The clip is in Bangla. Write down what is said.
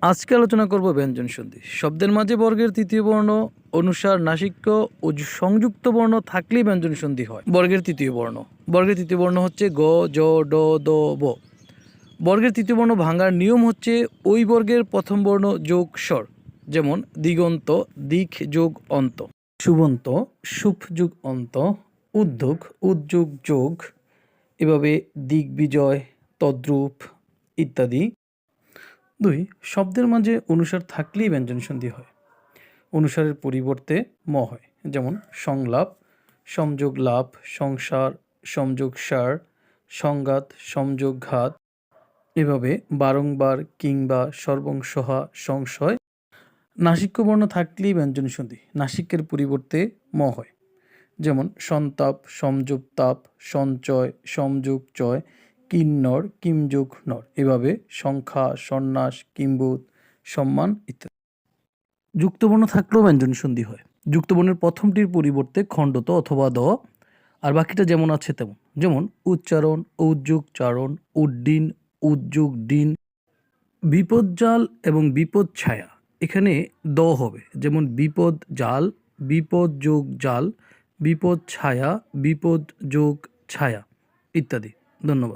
আজকে আলোচনা করব ব্যঞ্জন সন্ধি। শব্দের মাঝে বর্গের তৃতীয় বর্ণ অনুসার নাসিক্য ও সংযুক্ত বর্ণ থাকলেই ব্যঞ্জন সন্ধি হয়। বর্গের তৃতীয় বর্ণ হচ্ছে গ, জ, ড, দ, ব। বর্গের তৃতীয় বর্ণ ভাঙার নিয়ম হচ্ছে ওই বর্গের প্রথম বর্ণ যোগ স্বর, যেমন দিগন্ত দিক যোগ অন্ত, সুবন্ত সুপ যোগ অন্ত, উদ্যোগ উদ্যোগ যোগ, এভাবে দিগ্বিজয় তদ্রূপ ইত্যাদি। 2. শব্দের মাঝে অনুসার থাকলেই ব্যঞ্জন সন্ধি হয়। অনুসারের পরিবর্তে ম হয়, যেমন সংলাপ সংযোগ লাভ, সংসার সংযোগ সার, সংঘাত সংযোগ ঘাত, এভাবে বারংবার কিংবা সর্বংসহা সংশয়। নাসিক্য বর্ণ থাকলেই ব্যঞ্জন সন্ধি, নাসিক্যের পরিবর্তে ম হয়, যেমন সন্তাপ সমযোগ তাপ, সঞ্চয় সমযোগ চয়, কিন্নর কিমযোগ নর, এভাবে সংখ্যা সন্ন্যাস কিম্বুত সম্মান ইত্যাদি। যুক্তবর্ণ থাকলেও ব্যঞ্জন সন্ধি হয়। যুক্তবর্ণের প্রথমটির পরিবর্তে খণ্ডত অথবা দ, আর বাকিটা যেমন আছে তেমন, যেমন উচ্চারণ উদ্যোগ চারণ, উড্ডিন উদ্যোগ ডিন, বিপদজাল এবং বিপদ ছায়া, এখানে দ হবে, যেমন বিপদ জাল বিপদ যোগ জাল, বিপদ ছায়া বিপদ যোগ ছায়া ইত্যাদি। ধন্যবাদ।